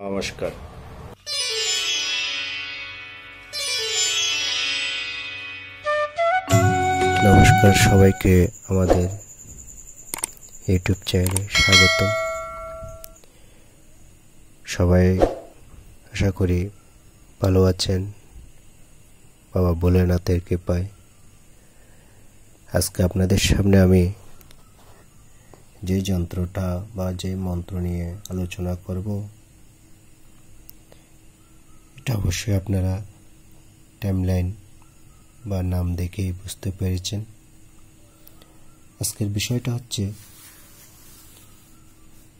নমস্কার। নমস্কার সবাইকে আমাদের ইউটিউব চ্যানেলে স্বাগতম। সবাই আশা করি ভালো আছেন বাবা ভোলেনাথের কৃপায়। আজকে আপনাদের সামনে আমি যে যন্ত্রটা বা যে মন্ত্র নিয়ে আলোচনা করব, এটা অবশ্যই আপনারা টাইমলাইন বা নাম দেখেই বুঝতে পেরেছেন। আজকের বিষয়টা হচ্ছে,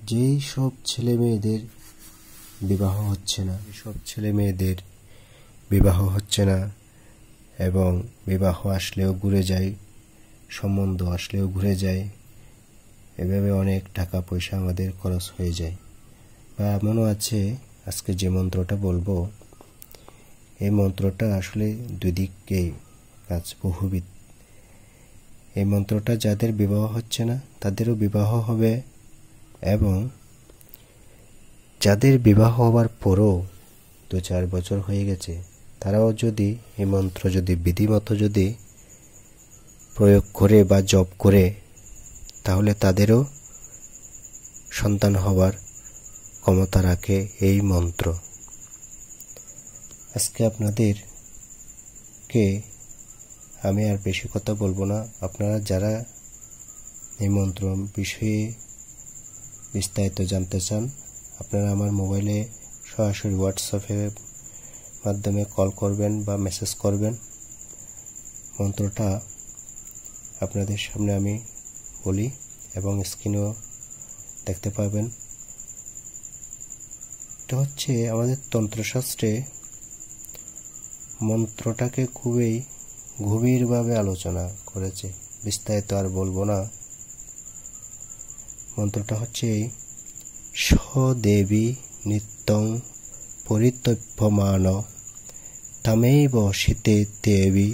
যেই সব ছেলে মেয়েদের বিবাহ হচ্ছে না এবং বিবাহ আসলেও ঘুরে যায়, সম্বন্ধ আসলেও ঘুরে যায়, এভাবে অনেক টাকা পয়সা আমাদের খরচ হয়ে যায়। বা এমনও আছে, আজকে যে মন্ত্রটা বলবো, এই মন্ত্রটা আসলে দুই দিকে কাজ, বহুবিধ। এই মন্ত্রটা যাদের বিবাহ হচ্ছে না তাদেরও বিবাহ হবে, এবং যাদের বিবাহ হবার পরও 2-4 বছর হয়ে গেছে, তারাও যদি এই মন্ত্র যদি বিধিমতো যদি প্রয়োগ করে বা জপ করে, তাহলে তাদেরও সন্তান হবার ক্ষমতা রাখে এই মন্ত্র। আজকে আপনাদেরকে আমি আর বেশি কথা বলবো না। আপনারা যারা এই মন্ত্র বিষয়ে বিস্তারিত জানতে চান, আপনারা আমার মোবাইলে সরাসরি হোয়াটসঅ্যাপের মাধ্যমে কল করবেন বা মেসেজ করবেন। মন্ত্রটা আপনাদের সামনে আমি বলি এবং স্ক্রিনেও দেখতে পাবেন। এটা হচ্ছে আমাদের তন্ত্রশাস্ত্রে মন্ত্রটাকে খুবই গভীরভাবে আলোচনা করেছে, বিস্তারিত আর বলবো না। মন্ত্রটা হচ্ছে, স্বদেবী নিত্যং পরিতপ্যমান তমেব শীতে দেবী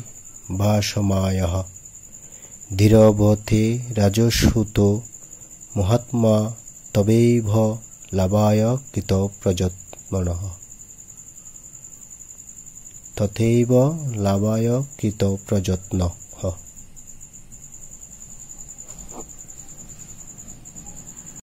ভাসমায়ঃ ধীরবতে রাজসূত মহাত্মা তবৈভ লাভায় কৃত প্রযত্নঃ তথৈব লাভায় কৃত প্রযত্ন।